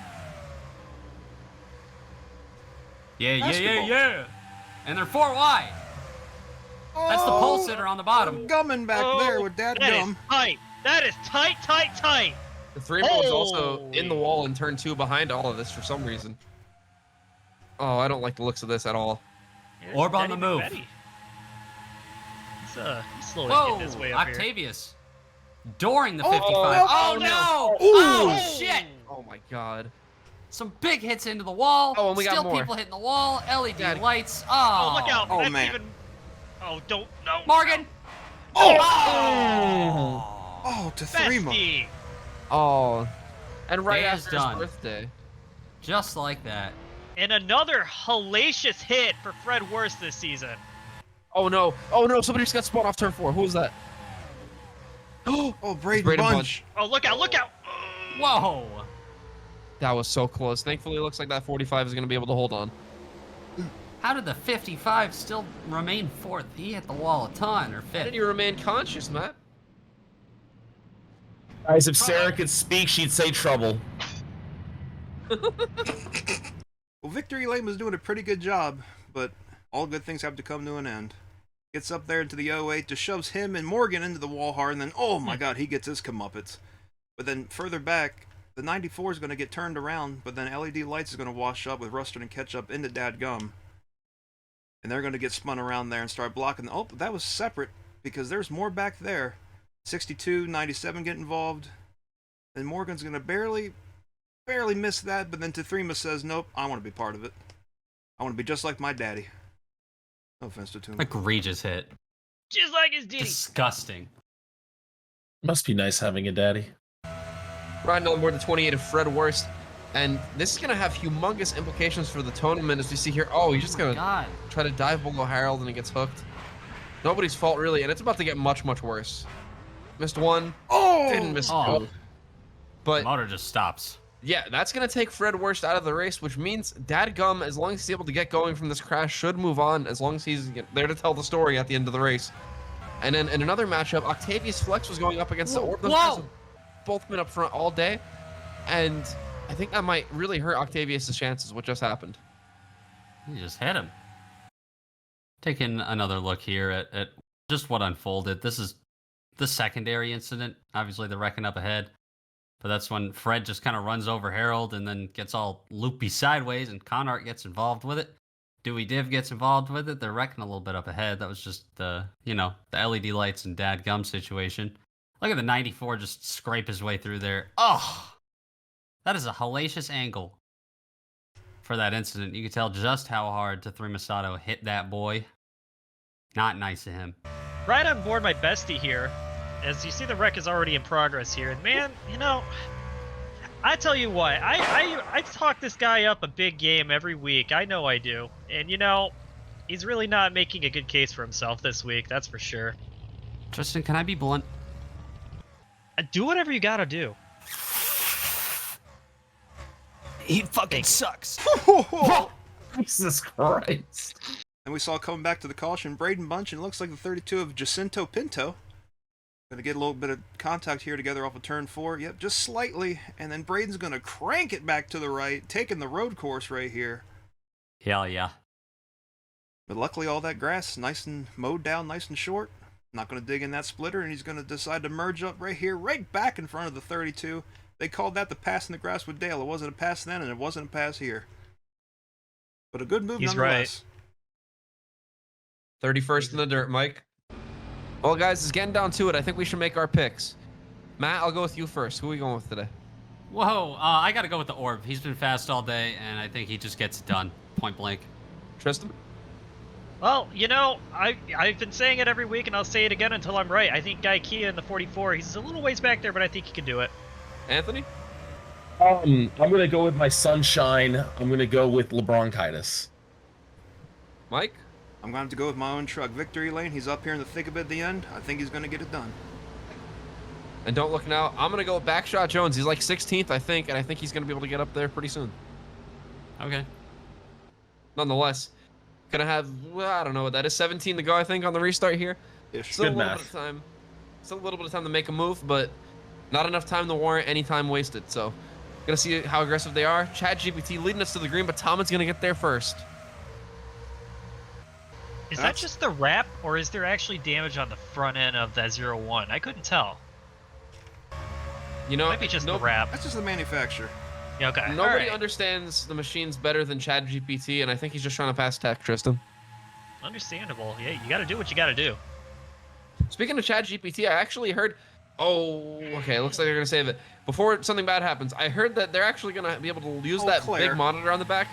Yeah. And they're 4 wide. That's the pole sitter on the bottom. Gumming back there with that That gum. is tight. That is tight. The 3-0 is also Holy. in the wall in turn 2 behind all of this for some reason. Oh, I don't like the looks of this at all. Here's Orb on Denny the move. McBetty. He's slowly Whoa! getting his way up here. Octavius. During the Oh, 55. oh, no! Ooh. Oh, shit! Oh my god. Some big hits into the wall. Oh, and we got Still more. people hitting the wall. LED Daddy. lights. Oh, look out. Oh, That's man. even... Oh, don't... No. Morgan. Oh, to 3 more. Bestie. Oh. And right Day is after his done. birthday. Just like that. And another hellacious hit for Fred Worst this season. Oh no. Oh no, somebody just got spawned off turn 4. Who was that? Oh, Braden Braden Bunch. Oh, look out, look out. Whoa! That was so close. Thankfully, it looks like that 45 is going to be able to hold on. How did the 55 still remain 4th? He hit the wall a ton, or 5th. How did he remain conscious, Matt? Guys, if Sarah could speak, she'd say trouble. Well, Victory Lane was doing a pretty good job, but all good things have to come to an end. Gets up there into the 08, just shoves him and Morgan into the wall hard, and then, oh my god, he gets his comeuppance. But then further back, the 94 is going to get turned around, but then LED Lights is going to wash up with Rustard and Ketchup into Dadgum. And they're going to get spun around there and start blocking. Oh, that was separate, because there's more back there. 62, 97 get involved. And Morgan's going to barely miss that, but then Tethrima says, nope, I want to be part of it. I want to be just like my daddy. No offense to Toon. Egregious hit. Just like his ditty. Disgusting. Must be nice having a daddy. Riding on board the 28 of Fred Worst. And this is going to have humongous implications for the tournament, as we see here. Oh, he's just going to God. try to dive below Harold, and he gets hooked. Nobody's fault, really, and it's about to get much, much worse. Missed one. Oh! Didn't miss Oh. two. But Motor just stops. yeah, that's going to take Fred Worst out of the race, which means Dadgum, as long as he's able to get going from this crash, should move on, as long as he's there to tell the story at the end of the race. And then in another matchup, Octavius Flex was going up against the Orb. Those guys have both been up front all day, and I think that might really hurt Octavius' chances, what just happened. He just hit him. Taking another look here at just what unfolded. This is the secondary incident. Obviously, they're wrecking up ahead. But that's when Fred just kind of runs over Harold and then gets all loopy sideways, and Conart gets involved with it. Dewey Div gets involved with it. They're wrecking a little bit up ahead. That was just the LED lights and Dadgum situation. Look at the 94 just scrape his way through there. Oh, that is a hellacious angle for that incident. You can tell just how hard Tethrima Masato hit that boy. Not nice of him. Right on board my bestie here. As you see, the wreck is already in progress here. And man, I tell you what, I talk this guy up a big game every week. I know I do. And he's really not making a good case for himself this week, that's for sure. Tristan, can I be blunt? Do whatever you gotta do. He fucking sucks. Jesus Christ. And we saw coming back to the caution, Braden Bunch, and it looks like the 32 of Jacinto Pinto. Gonna get a little bit of contact here together off of turn 4. Yep, just slightly. And then Braden's gonna crank it back to the right, taking the road course right here. Hell yeah. But luckily all that grass nice and mowed down, nice and short. Not gonna dig in that splitter, and he's gonna decide to merge up right here, right back in front of the 32. They called that the pass in the grass with Dale. It wasn't a pass then, and it wasn't a pass here. But a good move He's nonetheless. 31st in the dirt, Mike. Well, guys, it's getting down to it. I think we should make our picks. Matt, I'll go with you first. Who are we going with today? Whoa, I gotta go with the orb. He's been fast all day, and I think he just gets it done. Point blank. Tristan? Well, you know, I've been saying it every week, and I'll say it again until I'm right. I think Guy Kia in the 44, he's a little ways back there, but I think he can do it. Anthony? I'm gonna go with my sunshine. I'm gonna go with LeBronchitis. Mike? I'm going to have to go with my own truck. Victory Lane, he's up here in the thick of it at the end. I think he's going to get it done. And don't look now. I'm going to go with Backshot Jones. He's like 16th, I think, and I think he's going to be able to get up there pretty soon. Okay. Nonetheless, going to have, well, I don't know what that is, 17 to go, I think, on the restart here. Ish. Still Good a little math. bit of time. Still a little bit of time to make a move, but not enough time to warrant any time wasted. So, going to see how aggressive they are. ChatGPT leading us to the green, but Thomas going to get there first. Is that just the wrap, or is there actually damage on the front end of that 01? I couldn't tell. You know, Might be just the wrap. That's just the manufacturer. Yeah, okay. Nobody Alright. understands the machines better than ChatGPT, and I think he's just trying to pass tech, Tristan. Understandable. Yeah, you gotta do what you gotta do. Speaking of ChatGPT, I actually heard. Oh, okay. Looks like they're gonna save it before something bad happens. I heard that they're actually gonna be able to use that Claire. big monitor on the back.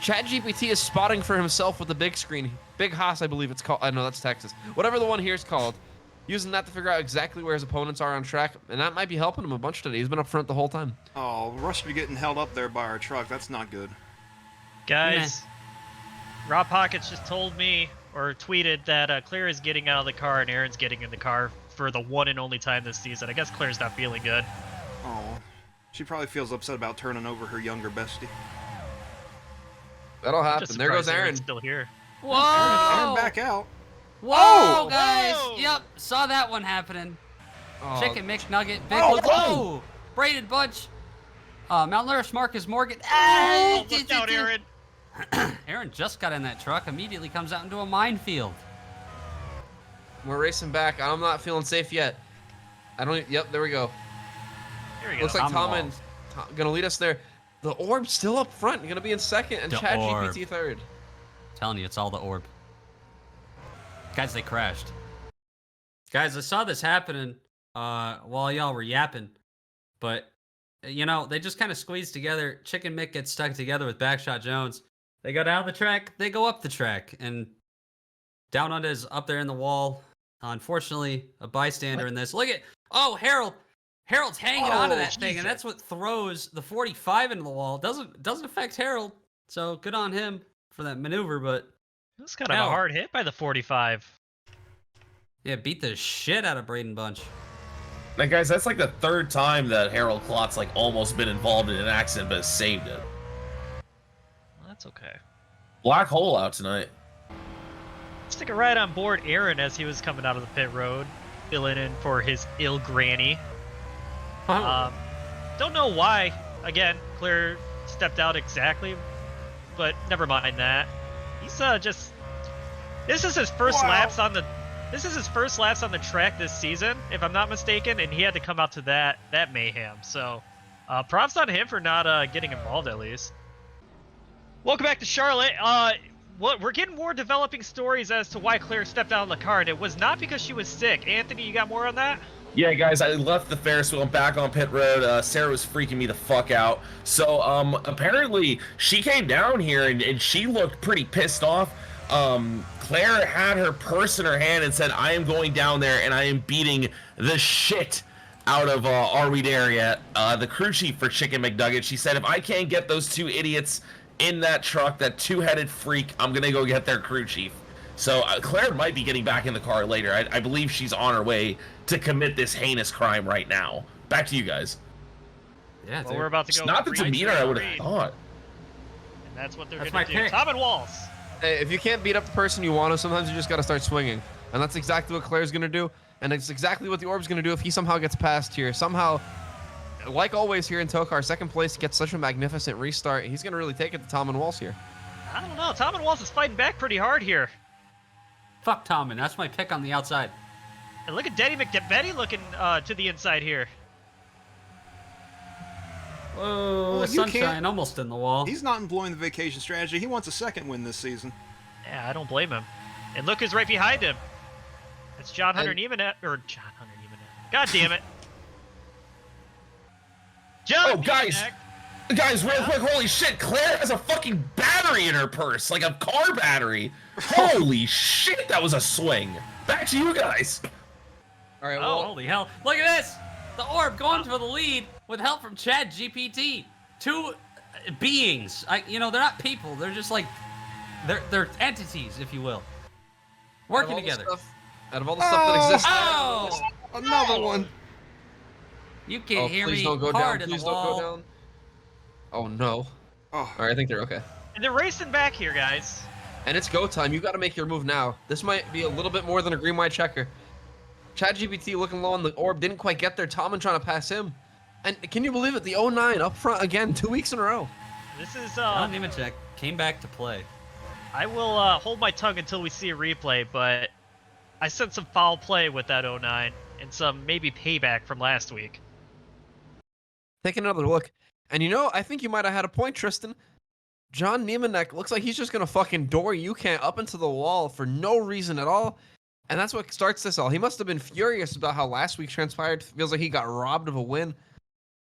ChatGPT is spotting for himself with the big screen. Big Haas, I believe it's called. I know that's Texas. Whatever the one here is called. Using that to figure out exactly where his opponents are on track, and that might be helping him a bunch today. He's been up front the whole time. Oh, Rush be getting held up there by our truck. That's not good. Guys, Raw Pockets just told me, or tweeted, that Claire is getting out of the car and Aaron's getting in the car for the one and only time this season. I guess Claire's not feeling good. Oh, she probably feels upset about turning over her younger bestie. That'll happen. Just There goes surprised Aaron. Aaron's still here. Whoa! Aaron back out. Whoa, guys! Whoa! Yep, saw that one happening. Oh, Chicken McNugget, big Oh, one. oh! Oh! Braided Bunch. Mount Lurish, Marcus Morgan. Oh, look out, Aaron! Aaron just got in that truck, immediately comes out into a minefield. We're racing back. I'm not feeling safe yet. I don't. Yep, there we go. Here we go. Looks like Tom Tom gonna lead us there. The orb's still up front. Gonna be in second, and The ChatGPT orb. third. Telling you, it's all the orb. Guys, they crashed. Guys, I saw this happening while y'all were yapping, but you know, they just kind of squeezed together. Chicken Mick gets stuck together with Backshot Jones. They go down the track, they go up the track, and Down Under is up there in the wall. Unfortunately, a bystander in this. Look at, oh, Harold. Harold's hanging onto that thing, and that's what throws the 45 into the wall. Doesn't affect Harold, so good on him for that maneuver, but That's kind of a hard hit by the 45. yeah, beat the shit out of Braden Bunch. Now, guys, that's like the third time that Harold Klott's like almost been involved in an accident, but has saved it. Well, that's okay. Black hole out tonight. Let's take a ride on board Aaron as he was coming out of the pit road, filling in for his ill granny. Don't know why. Again, Claire stepped out exactly, but never mind that. He's just. This is his first laps on the. This is his first laps on the track this season, if I'm not mistaken, and he had to come out to that mayhem. So, props on him for not getting involved at least. Welcome back to Charlotte. We're getting more developing stories as to why Claire stepped out of the car, and it was not because she was sick. Anthony, you got more on that? Yeah, guys, I left the Ferris wheel. I'm back on pit road. Sarah was freaking me the fuck out. So, apparently, she came down here and she looked pretty pissed off. Claire had her purse in her hand and said, I am going down there and I am beating the shit out of Are We There Yet? The crew chief for Chicken McNugget. She said, if I can't get those two idiots in that truck, that two-headed freak, I'm going to go get their crew chief. So Claire might be getting back in the car later. I believe she's on her way to commit this heinous crime right now. Back to you guys. Yeah, Well, we're about to It's go. not the green, demeanor I would green, have thought. And that's what they're That's going my to do. pick. Tom and Walls. Hey, if you can't beat up the person you want to, sometimes you just got to start swinging. And that's exactly what Claire's going to do. And it's exactly what the Orb's going to do if he somehow gets past here. Somehow, like always here in TOECAR, second place gets such a magnificent restart. He's going to really take it to Tom and Walls here. I don't know. Tom and Walls is fighting back pretty hard here. Fuck Tommen, that's my pick on the outside. And look at Denny McDevetti looking to the inside here. Whoa, Well, you sunshine can't- almost in the wall. He's not employing the vacation strategy. He wants a second win this season. Yeah, I don't blame him. And look who's right behind him. It's John Hunter And- Niemann, or John Hunter Niemann. God damn it. John Oh, guys! Guys, real quick, holy shit, Claire has a fucking battery in her purse, like a car battery. Holy shit, that was a swing. Back to you guys. All right, Oh, well, holy hell. Look at this. The orb going for the lead with help from Chad GPT. Two beings. You know, they're not people. They're just like, they're entities, if you will. Working together. Out of all the stuff that exists. Oh! Another one. You can't hear please me don't go hard down. in the Please don't wall. go down. Oh no. Oh. All right, I think they're okay. And they're racing back here, guys. And it's go time. You got to make your move now. This might be a little bit more than a green white checker. ChatGPT looking low on the orb, didn't quite get there. Tommen trying to pass him. And can you believe it? The 09 up front again, 2 weeks in a row. This is Not even check. Came back to play. I will hold my tongue until we see a replay, but I sent some foul play with that 09 and some maybe payback from last week. Take another look. And you know, I think you might have had a point, Tristan. John Niemannek looks like he's just going to fucking door UCAN up into the wall for no reason at all. And that's what starts this all. He must have been furious about how last week transpired. Feels like he got robbed of a win.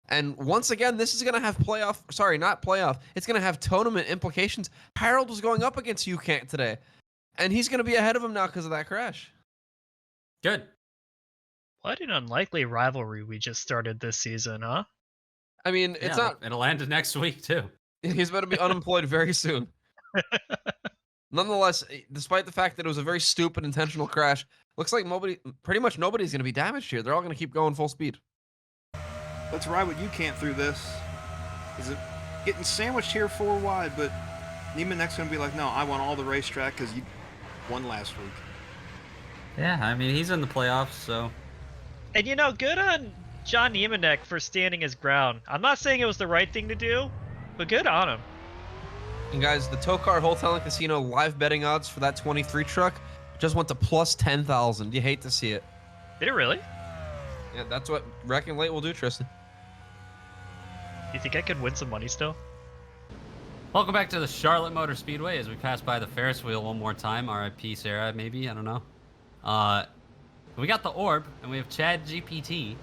And once again, this is going to have it's going to have tournament implications. Harold was going up against UCAN today. And he's going to be ahead of him now because of that crash. Good. What an unlikely rivalry we just started this season, huh? I mean, it's not... It'll end next week, too. He's about to be unemployed very soon. Nonetheless, despite the fact that it was a very stupid intentional crash, looks like pretty much nobody's going to be damaged here. They're all going to keep going full speed. Let's ride what you can't through this. Is it getting sandwiched here 4 wide, but Neiman next going to be like, no, I want all the racetrack because you won last week. Yeah, I mean, he's in the playoffs, so... And you know, good on John Niemannek for standing his ground. I'm not saying it was the right thing to do, but good on him. And guys, the TOECAR Hotel and Casino live betting odds for that 23 truck just went to plus 10,000. You hate to see it. Did it really? Yeah, that's what Wrecking Late will do, Tristan. You think I could win some money still? Welcome back to the Charlotte Motor Speedway as we pass by the Ferris wheel one more time. RIP Sarah, maybe? I don't know. We got the orb, and we have Chad GPT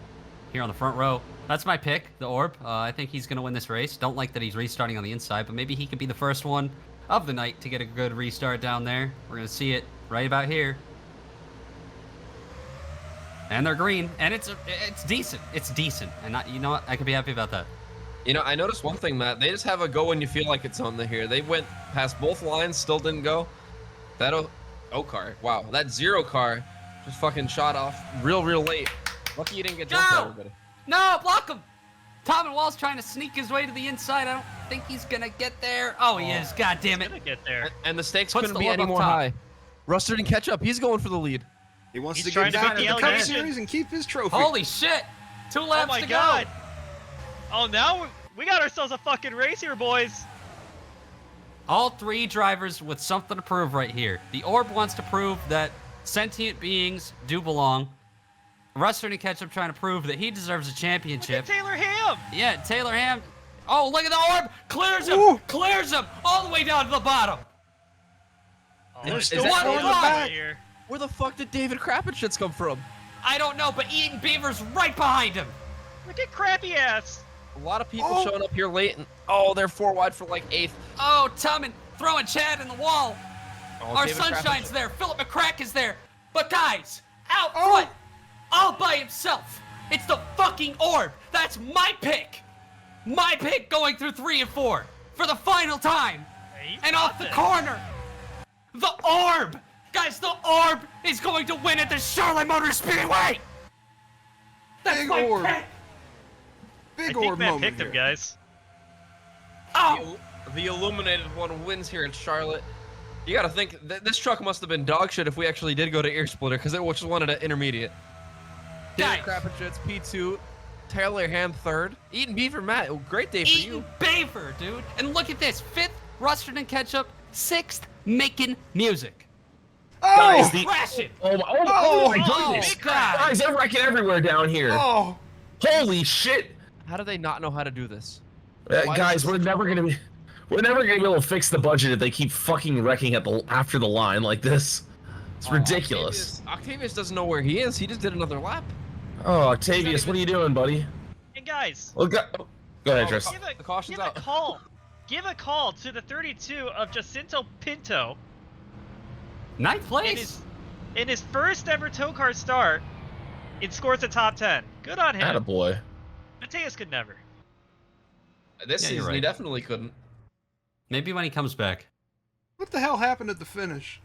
here on the front row. That's my pick, the orb. I think he's going to win this race. Don't like that he's restarting on the inside, but maybe he could be the first one of the night to get a good restart down there. We're going to see it right about here. And they're green, and it's decent. It's decent, and you know what? I could be happy about that. You know, I noticed one thing, Matt. They just have a go when you feel like it's on the here. They went past both lines, still didn't go. That O-car, wow, that 0 car just fucking shot off real late. Lucky you didn't get jumped by everybody. No, block him! Tommen Wall's trying to sneak his way to the inside. I don't think he's gonna get there. Oh, he is. God damn it. He's gonna get there. And the stakes Puts couldn't the be love any up more top. high. Ruster didn't catch up. He's going for the lead. He wants He's to trying get to back beat to the the Cup allegation. Series and keep his trophy. Holy shit! 2 laps Oh my to god! go. Oh, now we got ourselves a fucking race here, boys. All 3 drivers with something to prove right here. The orb wants to prove that sentient beings do belong. Ruster and Ketchup trying to prove that he deserves a championship. Look at Taylor Ham. Yeah, Taylor Ham. Oh, look at the orb! Clears him! Ooh. Clears him! All the way down to the bottom! Oh, Is there's that still one one in the back? here. Where the fuck did David Krappenschitz come from? I don't know, but Eaton Beaver's right behind him! Look at crappy ass. A lot of people Oh. showing up here late, and they're 4 wide for like 8th. Oh, Tommen throwing Chad in the wall. Oh, Our David Sunshine's Krappenschitz. there. Philip McCrack is there. But guys, out Oh. front, all by himself. It's the fucking orb. That's my pick. My pick going through 3 and 4 for the final time. He's And got off the this. corner, the orb. Guys, the orb is going to win at the Charlotte Motor Speedway. That's Big my orb. pick. Big I think orb Matt moment picked here. him, guys. Oh, The illuminated one wins here in Charlotte. You gotta think, this truck must have been dog shit if we actually did go to Earsplitter, because it just wanted an intermediate. David Guys. Krappenschitz, P2, Taylor Ham 3rd. Eaton Beaver, Matt, great day for Eaton you. Beaver, dude. And look at this. 5th, Rustard and Ketchup. 6th, making music. Guys, Oh! the Crashing. oh my Oh, goodness! God. Guys, they're wrecking everywhere down here. Oh! Holy shit! How do they not know how to do this? Guys, we're never gonna be able to fix the budget if they keep fucking wrecking at after the line like this. It's ridiculous. Octavius doesn't know where he is. He just did another lap. Oh, Octavius, what are you doing, buddy? Hey guys, Well, Go ahead, Oh, Tristan. the caution's give out. a call. Give a call to the 32 of Jacinto Pinto. Ninth place. In his first ever TOECAR start, it scores a top 10. Good on him. Attaboy. Mateus could never. This Yeah, you're season, he right. definitely couldn't. Maybe when he comes back. What the hell happened at the finish?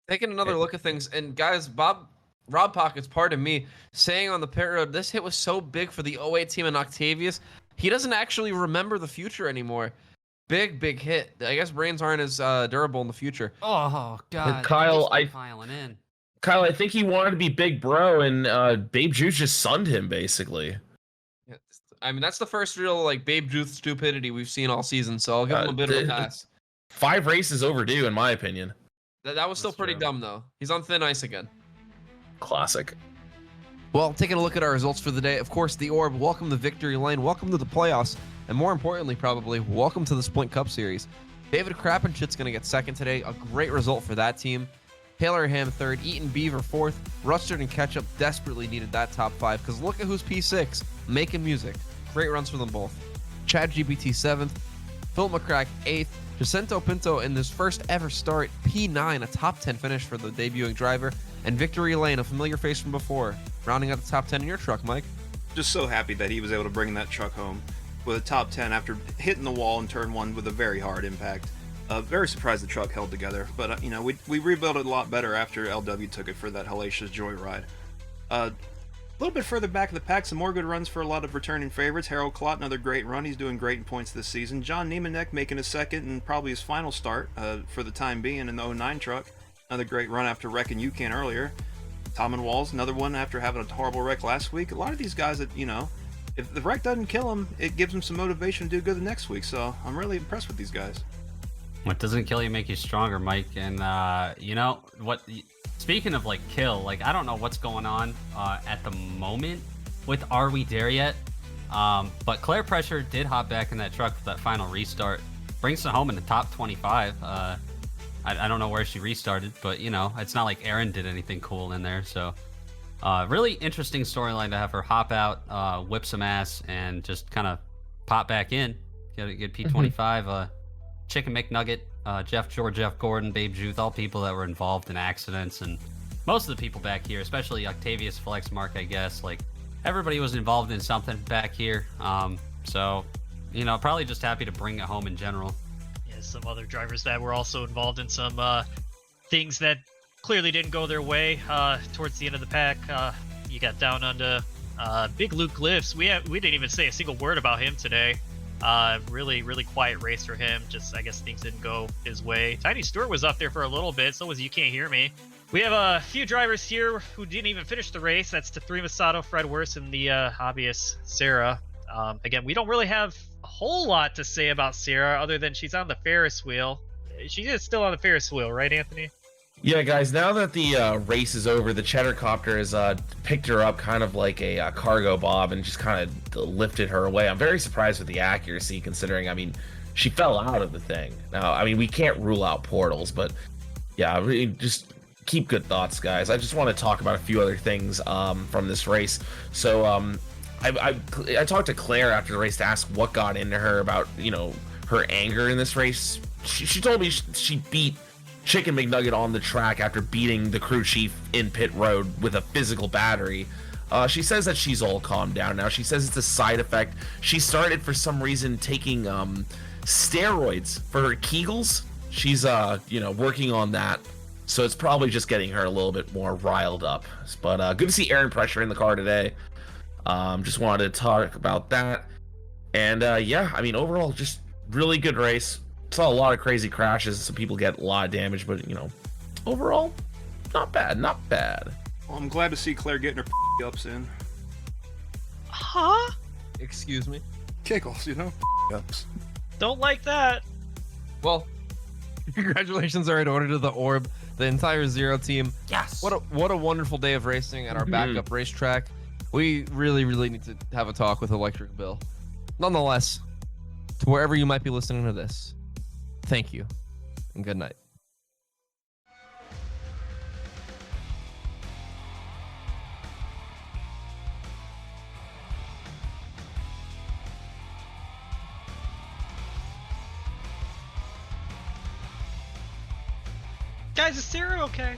Taking another look at things, and guys, Rob Pockets, pardon me, saying on the pit road, this hit was so big for the 08 team and Octavius, he doesn't actually remember the future anymore. Big hit. I guess brains aren't as durable in the future. Oh God. Kyle, Just piling in. Kyle, I think he wanted to be big bro, and Babe Juice just sunned him, basically. I mean, that's the first real like Babe Ruth stupidity we've seen all season, so I'll give him a bit of a pass. 5 races overdue, in my opinion. That was still That's pretty true. dumb, though. He's on thin ice again. Classic. Well, taking a look at our results for the day, of course, the Orb, welcome to Victory Lane, welcome to the playoffs, and more importantly, probably, welcome to the Splint Cup Series. David Krappenschit's going to get second today, a great result for that team. Taylor Ham third, Eaton Beaver fourth, Rustard and Ketchup desperately needed that top 5, because look at who's P6, making music. Great runs for them both. Chad GBT 7th, Phil McCrack 8th, Jacinto Pinto in his first ever start, P9, a top 10 finish for the debuting driver, and Victory Lane, a familiar face from before, rounding out the top 10 in your truck, Mike. Just so happy that he was able to bring that truck home with a top 10 after hitting the wall in turn 1 with a very hard impact. Very surprised the truck held together, but you know, we rebuilt it a lot better after LW took it for that Hellacious joyride. A little bit further back in the pack, some more good runs for a lot of returning favorites. Harold Klott, another great run. He's doing great in points this season. John Niemanek making his second and probably his final start for the time being in the 09 truck. Another great run after wrecking UCAN earlier. Tom and Walls, another one after having a horrible wreck last week. A lot of these guys that, you know, if the wreck doesn't kill them, it gives them some motivation to do good the next week. So I'm really impressed with these guys. What doesn't kill you make you stronger, Mike. And you know what? Speaking of like kill, like I don't know what's going on at the moment with Are We There Yet? But Claire Pressure did hop back in that truck for that final restart. Brings it home in the top 25. I don't know where she restarted, but you know, it's not like Aaron did anything cool in there. So really interesting storyline to have her hop out, whip some ass, and just kind of pop back in. Get P25. Chicken McNugget, Jeff George, Jeff Gordon, Babe Juth, all people that were involved in accidents, and most of the people back here, especially Octavius, Flex, Mark, I guess, like everybody was involved in something back here. So, you know, probably just happy to bring it home in general. Yeah, some other drivers that were also involved in some things that clearly didn't go their way towards the end of the pack. You got down under Big Luke Glyphs. We didn't even say a single word about him today. Really quiet race for him. Just, I guess things didn't go his way. Tiny Stewart was up there for a little bit, so was You Can't Hear Me. We have a few drivers here who didn't even finish the race. That's Three Masato, Fred Worst, and the hobbyist, Sarah. Again, we don't really have a whole lot to say about Sarah other than she's on the Ferris wheel. She is still on the Ferris wheel, right, Anthony? Yeah, guys, now that the race is over, the Cheddar Copter has picked her up kind of like a cargo bob and just kind of lifted her away. I'm very surprised with the accuracy, considering, I mean, she fell out of the thing. Now, I mean, we can't rule out portals, but yeah, really just keep good thoughts, guys. I just want to talk about a few other things from this race. So I talked to Claire after the race to ask what got into her about, you know, her anger in this race. She told me she beat Chicken McNugget on the track after beating the crew chief in pit road with a physical battery. She says that she's all calmed down now. She says it's a side effect. She started for some reason taking steroids for her Kegels. She's you know, working on that, so it's probably just getting her a little bit more riled up. But good to see Aaron Pressure in the car today. Just wanted to talk about that. And yeah, I mean, overall, just really good race. Saw a lot of crazy crashes. Some people get a lot of damage, but you know, overall, not bad. Well, I'm glad to see Claire getting her ups in. Huh? Excuse me? Kickles, you know, ups. Don't like that. Well, congratulations are in order to the Orb, the entire Zero team. Yes. What a wonderful day of racing at our backup racetrack. We really need to have a talk with Electric Bill. Nonetheless, to wherever you might be listening to this, thank you and good night. Guys, is Sarah okay?